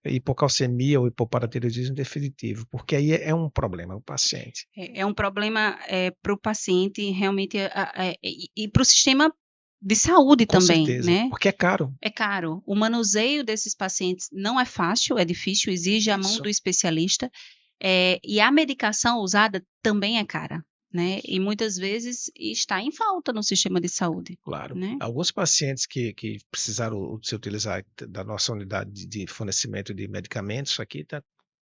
hipocalcemia ou hipoparatireoidismo definitivo, porque aí é um problema o paciente. É um problema para o paciente realmente e para o sistema de saúde Com também, certeza, né? porque é caro. É caro. O manuseio desses pacientes não é fácil, é difícil, exige a mão Isso. do especialista, e a medicação usada também é cara, né? E muitas vezes está em falta no sistema de saúde, Claro. né? Alguns pacientes que precisaram se utilizar da nossa unidade de fornecimento de medicamentos aqui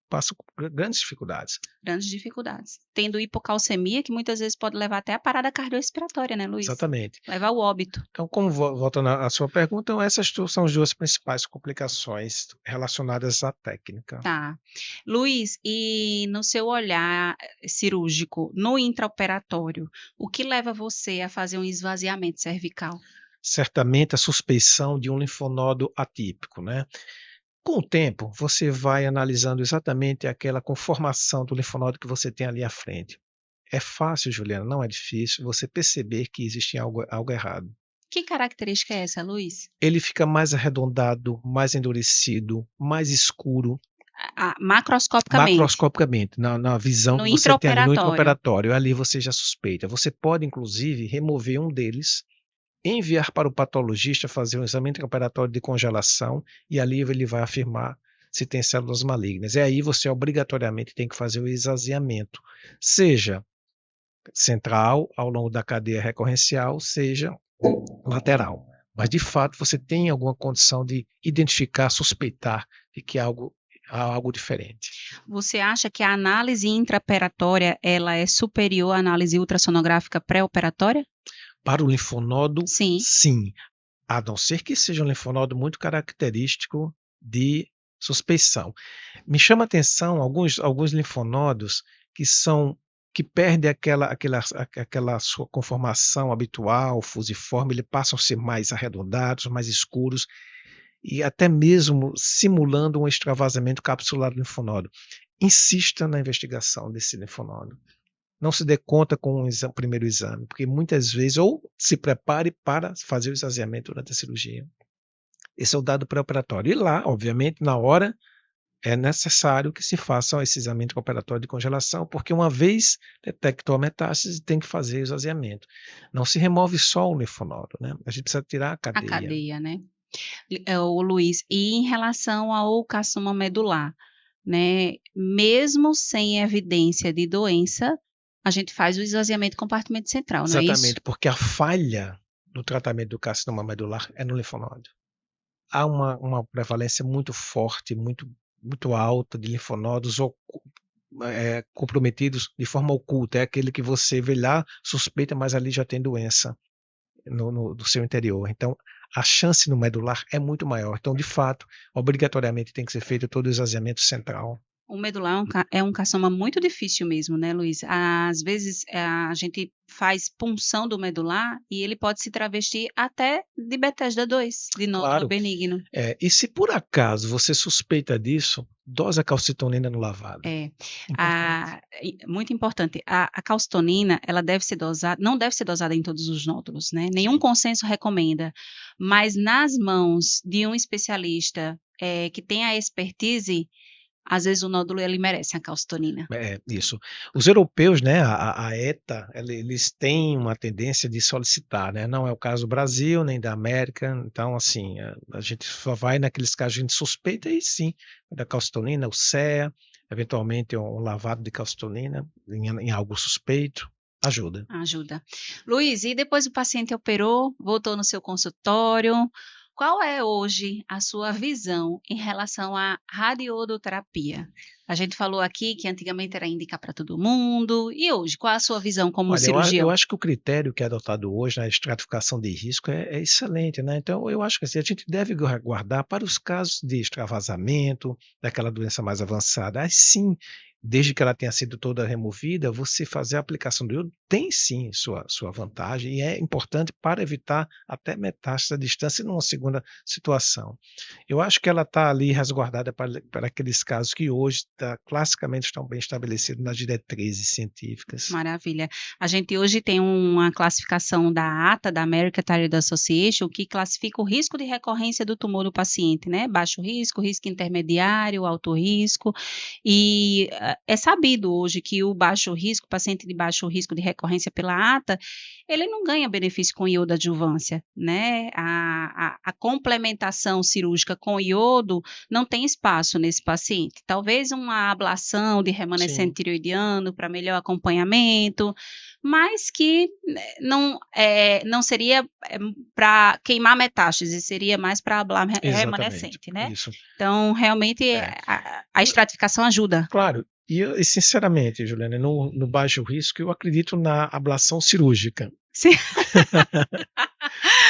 passam por grandes dificuldades. Grandes dificuldades. Tendo hipocalcemia, que muitas vezes pode levar até a parada cardiorrespiratória, né, Luiz? Exatamente. Levar ao óbito. Então, como voltando à sua pergunta, então essas são as duas principais complicações relacionadas à técnica. Tá. Luiz, e no seu olhar cirúrgico, no intraoperatório, o que leva você a fazer um esvaziamento cervical? Certamente a suspeição de um linfonodo atípico, né? Com o tempo, você vai analisando exatamente aquela conformação do linfonodo que você tem ali à frente. É fácil, Juliana, não é difícil você perceber que existe algo errado. Que característica é essa, Luiz? Ele fica mais arredondado, mais endurecido, mais escuro, Macroscopicamente, macroscopicamente, na visão no que você tem ali no intraoperatório. intraoperatório. Ali você já suspeita. Você pode, inclusive, remover um deles, enviar para o patologista fazer um exame intraoperatório de congelação e ali ele vai afirmar se tem células malignas. E aí você obrigatoriamente tem que fazer o esvaziamento, seja central, ao longo da cadeia recorrencial, seja lateral. Mas, de fato, você tem alguma condição de identificar, suspeitar de que há algo diferente. Você acha que a análise intraoperatória ela é superior à análise ultrassonográfica pré-operatória? Para o linfonodo, Sim. sim. A não ser que seja um linfonodo muito característico de suspeição. Me chama a atenção alguns linfonodos que perdem aquela sua conformação habitual, fusiforme, eles passam a ser mais arredondados, mais escuros, e até mesmo simulando um extravasamento capsular do linfonodo. Insista na investigação desse linfonodo. Não se dê conta com o primeiro exame, porque muitas vezes, ou se prepare para fazer o esvaziamento durante a cirurgia. Esse é o dado pré-operatório. E lá, obviamente, na hora, é necessário que se faça esse exame operatório de congelação, porque uma vez detectou a metástase, tem que fazer o esvaziamento. Não se remove só o linfonodo, né? A gente precisa tirar a cadeia. A cadeia, né? O Luiz, e em relação ao carcinoma medular, né? Mesmo sem evidência de doença, a gente faz o esvaziamento do compartimento central, não é isso? Exatamente, porque a falha no tratamento do carcinoma medular é no linfonodo. Há uma prevalência muito forte, muito alta de linfonodos comprometidos de forma oculta, é aquele que você vê lá, suspeita, mas ali já tem doença do seu interior. Então, a chance no medular é muito maior. Então, de fato, obrigatoriamente tem que ser feito todo o esvaziamento central. O medular é um carcinoma muito difícil mesmo, né, Luiz? Às vezes, a gente faz punção do medular e ele pode se travestir até de Bethesda 2, de nódulo Claro. benigno. E se por acaso você suspeita disso, dose a calcitonina no lavado. Muito importante. A calcitonina, ela deve ser dosada, não deve ser dosada em todos os nódulos, né? Nenhum consenso recomenda, mas nas mãos de um especialista que tem a expertise, às vezes o nódulo ele merece a calcitonina. Isso. Os europeus, né, a ETA, eles têm uma tendência de solicitar, né? Não é o caso do Brasil nem da América. Então, assim, a gente só vai naqueles casos que a gente suspeita e sim, da calcitonina, o CEA, eventualmente um lavado de calcitonina em algo suspeito. Ajuda. Luiz, e depois o paciente operou, voltou no seu consultório, qual é hoje a sua visão em relação à radiodoterapia? A gente falou aqui que antigamente era indicar para todo mundo, e hoje, qual é a sua visão como cirurgião? Eu acho que o critério que é adotado hoje na estratificação de risco é excelente, né? Então, eu acho que assim, a gente deve guardar para os casos de extravasamento, daquela doença mais avançada. Aí sim, desde que ela tenha sido toda removida, você fazer a aplicação do iodo tem sim sua vantagem e é importante para evitar até metástase à distância numa segunda situação. Eu acho que ela está ali resguardada para aqueles casos que hoje classicamente estão bem estabelecidos nas diretrizes científicas. Maravilha. A gente hoje tem uma classificação da ATA, da American Thyroid Association, que classifica o risco de recorrência do tumor do paciente, né? Baixo risco, risco intermediário, alto risco. E é sabido hoje que o paciente de baixo risco de recorrência pela ATA, ele não ganha benefício com iodoadjuvância, né? A complementação cirúrgica com iodo não tem espaço nesse paciente. Talvez uma ablação de remanescente tireoidiano para melhor acompanhamento, mas que não seria para queimar metástase, seria mais para ablar remanescente, né? Isso. Então, realmente, a estratificação ajuda. Claro. E sinceramente, Juliana, no baixo risco, eu acredito na ablação cirúrgica. Sim.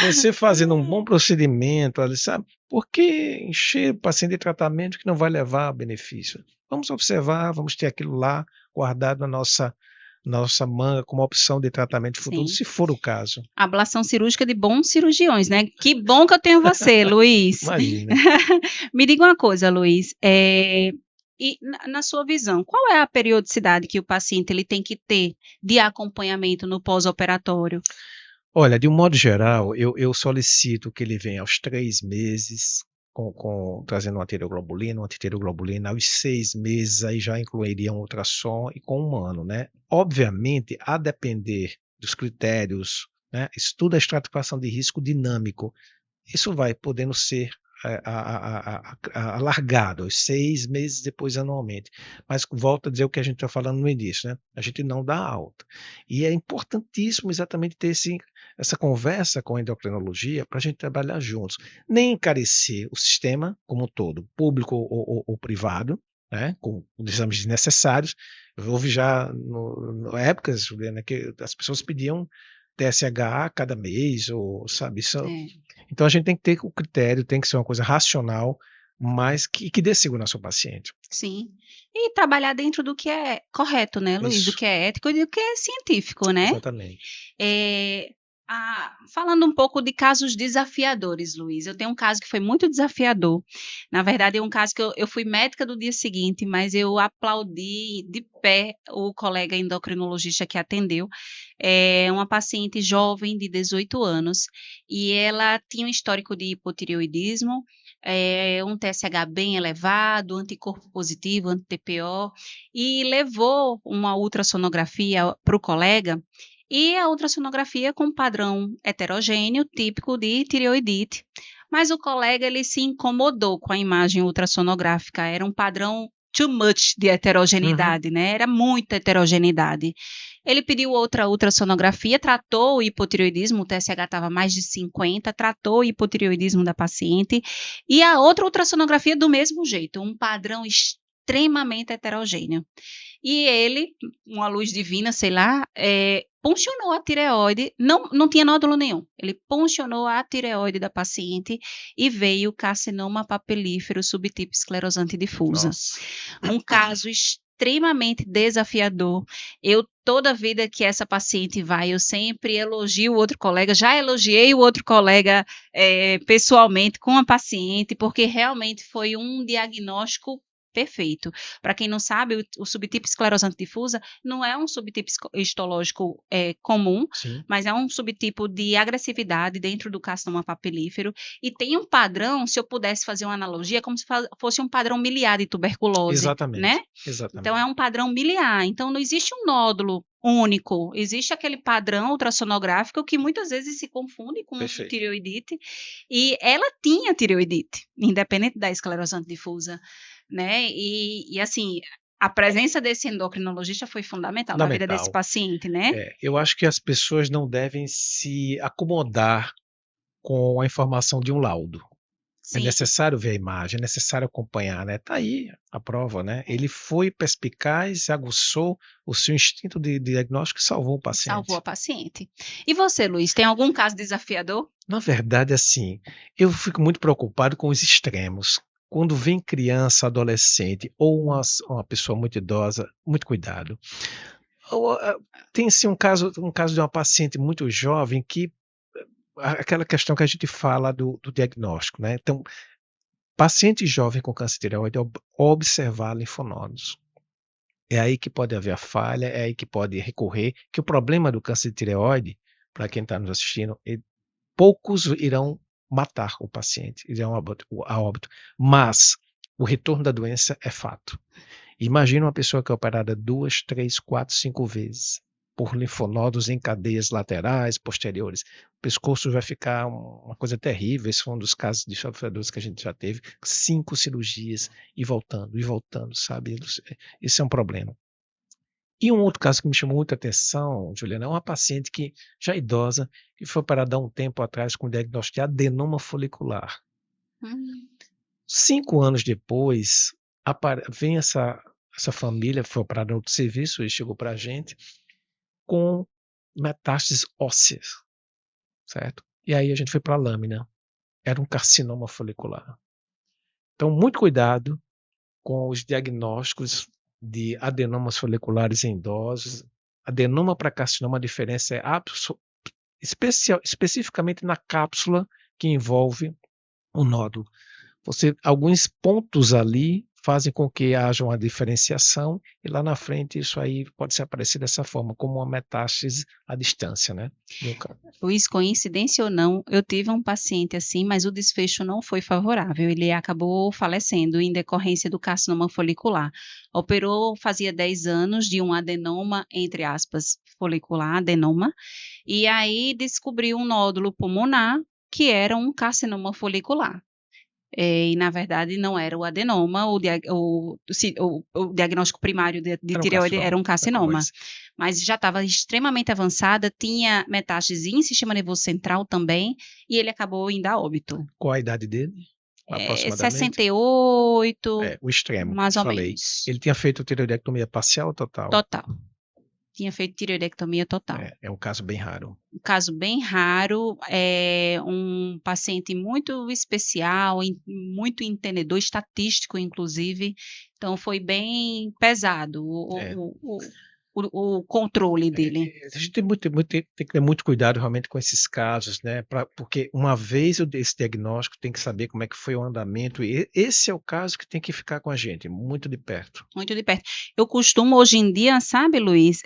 Você fazendo um bom procedimento, sabe? Por que encher o paciente de tratamento que não vai levar a benefício? Vamos observar, vamos ter aquilo lá guardado na nossa manga como opção de tratamento futuro, se for o caso. Ablação cirúrgica de bons cirurgiões, né? Que bom que eu tenho você, Luiz. Imagina. Me diga uma coisa, Luiz. E na sua visão, qual é a periodicidade que o paciente ele tem que ter de acompanhamento no pós-operatório? Olha, de um modo geral, eu solicito que ele venha aos 3 meses, trazendo uma antitireoglobulina, aos 6 meses, aí já incluiria um ultrassom, e com 1 ano, né? Obviamente, a depender dos critérios, né? Estuda a estratificação de risco dinâmico, isso vai podendo ser alargado, aos 6 meses, depois anualmente. Mas volto a dizer o que a gente está falando no início, né? A gente não dá alta. E é importantíssimo exatamente ter essa conversa com a endocrinologia para a gente trabalhar juntos. Nem encarecer o sistema como um todo, público ou privado, né? Com os exames necessários. Houve já épocas, Juliana, que as pessoas pediam TSH a cada mês, ou sabe, então a gente tem que ter o critério, tem que ser uma coisa racional, mas que dê segurança ao paciente. Sim, e trabalhar dentro do que é correto, né, Luiz? Isso. Do que é ético e do que é científico, né? Exatamente. Falando um pouco de casos desafiadores, Luiz, eu tenho um caso que foi muito desafiador. Na verdade, é um caso que eu fui médica do dia seguinte, mas eu aplaudi de pé o colega endocrinologista que atendeu. É uma paciente jovem de 18 anos e ela tinha um histórico de hipotireoidismo, um TSH bem elevado, anticorpo positivo, anti-TPO, e levou uma ultrassonografia para o colega. E a ultrassonografia com padrão heterogêneo, típico de tireoidite. Mas o colega ele se incomodou com a imagem ultrassonográfica, era um padrão too much de heterogeneidade, né? Era muita heterogeneidade. Ele pediu outra ultrassonografia, tratou o hipotireoidismo, o TSH estava mais de 50, tratou o hipotireoidismo da paciente, e a outra ultrassonografia do mesmo jeito, um padrão extremamente heterogêneo. E ele, uma luz divina, sei lá, puncionou a tireoide, não tinha nódulo nenhum. Ele puncionou a tireoide da paciente e veio carcinoma papilífero subtipo esclerosante difusa. Nossa. Um caso extremamente desafiador. Eu, toda vida que essa paciente vai, eu sempre elogio o outro colega, já elogiei o outro colega pessoalmente com a paciente, porque realmente foi um diagnóstico perfeito. Para quem não sabe, o subtipo esclerosante difusa não é um subtipo histológico comum, Sim. mas é um subtipo de agressividade dentro do carcinoma papilífero e tem um padrão, se eu pudesse fazer uma analogia, como se fosse um padrão miliar de tuberculose, Exatamente. né? Exatamente. Então é um padrão miliar. Então não existe um nódulo único, existe aquele padrão ultrassonográfico que muitas vezes se confunde com Perfeito. tireoidite, e ela tinha tireoidite, independente da esclerosante difusa, né? E assim, a presença desse endocrinologista foi fundamental na vida desse Fundamental. paciente, né? Eu acho que as pessoas não devem se acomodar com a informação de um laudo. É Sim, necessário ver a imagem, é necessário acompanhar, né? Tá aí a prova, né? Ele foi perspicaz, aguçou o seu instinto de diagnóstico e salvou o salvou a paciente. paciente. E você, Luiz, tem algum caso desafiador? Na verdade, assim, eu fico muito preocupado com os extremos. Quando vem criança, adolescente ou uma pessoa muito idosa, muito cuidado. Tem assim um caso de uma paciente muito jovem que aquela questão que a gente fala do diagnóstico, né? Então, paciente jovem com câncer de tireoide, observar linfonodos. É aí que pode haver a falha, é aí que pode recorrer, que o problema do câncer de tireoide, para quem está nos assistindo, poucos irão matar o paciente, irão a óbito, mas o retorno da doença é fato. Imagina uma pessoa que é operada 2, 3, 4, 5 vezes por linfonodos em cadeias laterais, posteriores. O pescoço vai ficar uma coisa terrível. Esse foi um dos casos de sofredores que a gente já teve. 5 cirurgias e voltando, sabe? Esse é um problema. E um outro caso que me chamou muita atenção, Juliana, é uma paciente que já idosa, que foi operada há um tempo atrás com diagnóstico de adenoma folicular. 5 anos depois, vem essa família, foi operada em outro serviço e chegou para a gente com metástases ósseas, certo? E aí a gente foi para a lâmina. Era um carcinoma folicular. Então, muito cuidado com os diagnósticos de adenomas foliculares em idosos. Adenoma para carcinoma, a diferença é especificamente na cápsula que envolve o nódulo. Alguns pontos ali fazem com que haja uma diferenciação e lá na frente isso aí pode se aparecer dessa forma, como uma metástase à distância, né? Luiz, coincidência ou não, eu tive um paciente assim, mas o desfecho não foi favorável. Ele acabou falecendo em decorrência do carcinoma folicular. Operou fazia 10 anos de um adenoma, entre aspas, folicular, adenoma, e aí descobriu um nódulo pulmonar que era um carcinoma folicular. E, na verdade, não era o adenoma, o diagnóstico primário de tireoide era um carcinoma. Mas já estava extremamente avançada, tinha metástase em sistema nervoso central também, e ele acabou indo a óbito. Qual a idade dele? Aproximadamente? 68, o extremo, mais ou falei. menos. Ele tinha feito tireoidectomia parcial ou total? Total. Tinha feito tireoidectomia total. É um caso bem raro. Um caso bem raro, um paciente muito especial, muito entendedor, estatístico, inclusive. Então, foi bem pesado o controle dele. A gente tem que ter muito cuidado realmente com esses casos, né? Porque uma vez esse diagnóstico tem que saber como é que foi o andamento, e esse é o caso que tem que ficar com a gente, muito de perto. Muito de perto. Eu costumo, hoje em dia, sabe, Luiz,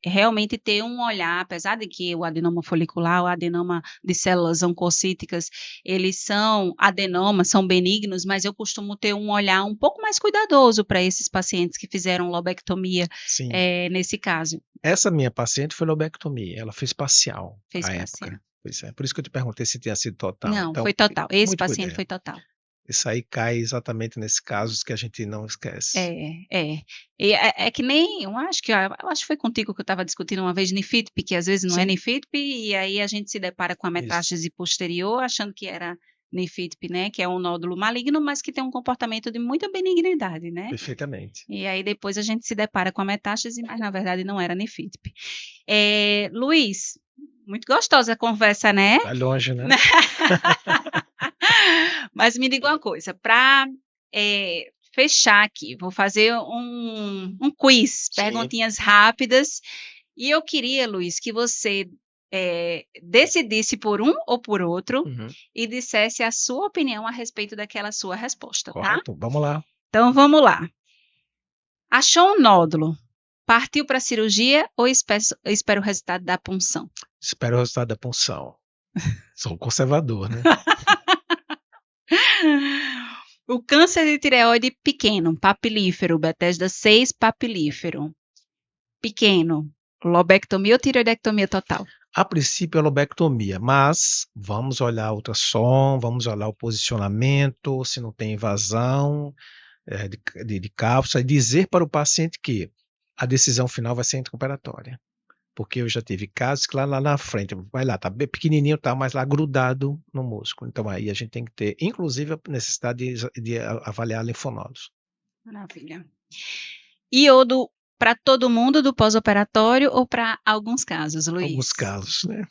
realmente ter um olhar, apesar de que o adenoma folicular, o adenoma de células oncocíticas, eles são adenomas, são benignos, mas eu costumo ter um olhar um pouco mais cuidadoso para esses pacientes que fizeram lobectomia, nesse caso. Essa minha paciente foi lobectomia, ela fez parcial Fez à parcial. época. Pois é, por isso que eu te perguntei se tinha sido total. Não, então, foi total. Esse muito paciente cuidado. foi total. Isso aí cai exatamente nesses casos que a gente não esquece. E é que nem, eu acho que foi contigo que eu estava discutindo uma vez NIFITP, que às vezes não é Sim. NIFITP, e aí a gente se depara com a metástase posterior, achando que era NIFIDP, né? Que é um nódulo maligno, mas que tem um comportamento de muita benignidade, né? Perfeitamente. E aí depois a gente se depara com a metástase, mas na verdade não era NIFIDP. Luiz, muito gostosa a conversa, né? Vai longe, né? Mas me diga uma coisa, para fechar aqui, vou fazer um quiz, Sim. perguntinhas rápidas, e eu queria, Luiz, que você decidisse por um ou por outro e dissesse a sua opinião a respeito daquela sua resposta, tá? Correto, vamos lá. Então vamos lá. Achou um nódulo, partiu para a cirurgia ou espera o resultado da punção? Espero o resultado da punção. Sou conservador, né? O câncer de tireoide pequeno, papilífero, Bethesda 6, papilífero. Pequeno, lobectomia ou tireoidectomia total? A princípio é lobectomia, mas vamos olhar o ultrassom, vamos olhar o posicionamento, se não tem invasão de cápsula, e dizer para o paciente que a decisão final vai ser intraoperatória. Porque eu já tive casos que lá na frente, vai lá, tá bem pequenininho, tá, mas lá grudado no músculo. Então aí a gente tem que ter, inclusive, a necessidade de avaliar linfonodos. Maravilha. Iodo para todo mundo do pós-operatório ou para alguns casos, Luiz? Alguns casos, né?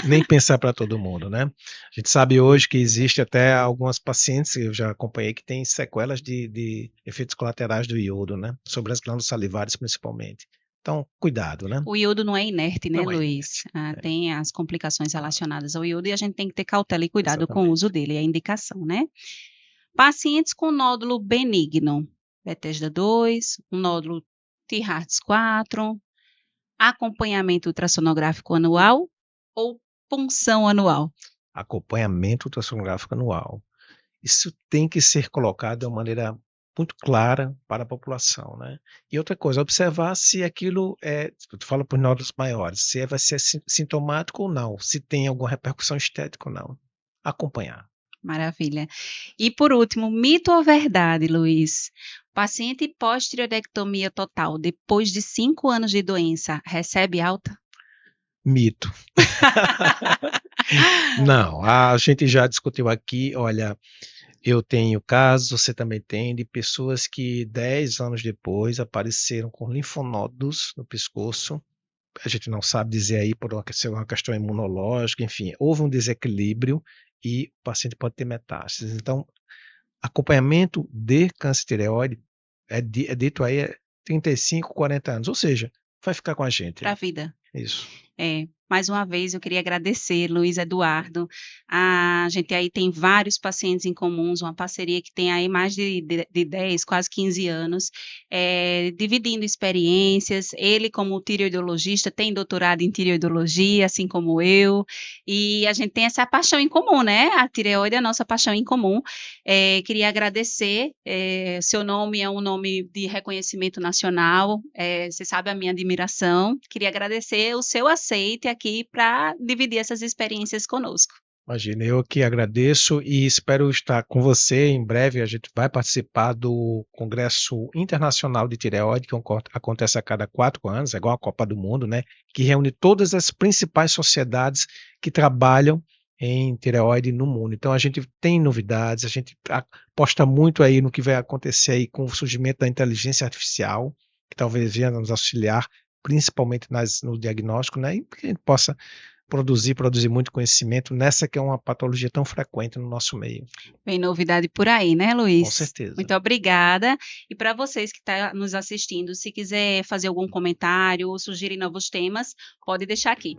Nem pensar para todo mundo, né? A gente sabe hoje que existe até algumas pacientes, eu já acompanhei, que têm sequelas de efeitos colaterais do iodo, né? Sobre as glândulas salivares, principalmente. Então, cuidado, né? O iodo não é inerte, né, Não é Luiz? inerte. Tem as complicações relacionadas ao iodo e a gente tem que ter cautela e cuidado com o Exatamente. uso dele, é a indicação, né? Pacientes com nódulo benigno, Bethesda 2, um nódulo T-Hearts 4, acompanhamento ultrassonográfico anual ou punção anual? Acompanhamento ultrassonográfico anual. Isso tem que ser colocado de uma maneira muito clara para a população, né? E outra coisa, observar se aquilo tu fala por nódulos maiores, se vai ser sintomático ou não, se tem alguma repercussão estética ou não. Acompanhar. Maravilha. E por último, mito ou verdade, Luiz? Paciente pós-tireoidectomia total, depois de 5 anos de doença, recebe alta? Mito. Não, a gente já discutiu aqui, olha, eu tenho casos, você também tem, de pessoas que 10 anos depois apareceram com linfonodos no pescoço. A gente não sabe dizer aí por uma questão imunológica, enfim, houve um desequilíbrio e o paciente pode ter metástases. Então, acompanhamento de câncer de tireoide é dito aí 35, 40 anos, ou seja, vai ficar com a gente. Para a vida. Isso. Mais uma vez, eu queria agradecer, Luiz Eduardo. A gente aí tem vários pacientes em comuns, uma parceria que tem aí mais de 10, quase 15 anos, dividindo experiências. Ele, como tireoidologista, tem doutorado em tireoidologia, assim como eu, e a gente tem essa paixão em comum, né? A tireoide é a nossa paixão em comum. Queria agradecer, seu nome é um nome de reconhecimento nacional, você sabe a minha admiração. Queria agradecer o seu aceite aqui para dividir essas experiências conosco. Imagina, eu que agradeço e espero estar com você em breve. A gente vai participar do Congresso Internacional de Tireoide, que acontece a cada 4 anos, é igual a Copa do Mundo, né? Que reúne todas as principais sociedades que trabalham em tireoide no mundo. Então a gente tem novidades, a gente aposta muito aí no que vai acontecer aí com o surgimento da inteligência artificial, que talvez venha nos auxiliar, principalmente no diagnóstico, né? E que a gente possa produzir muito conhecimento nessa que é uma patologia tão frequente no nosso meio. Vem novidade por aí, né, Luiz? Com certeza. Muito obrigada. E para vocês que estão nos assistindo, se quiser fazer algum comentário ou sugerir novos temas, pode deixar aqui.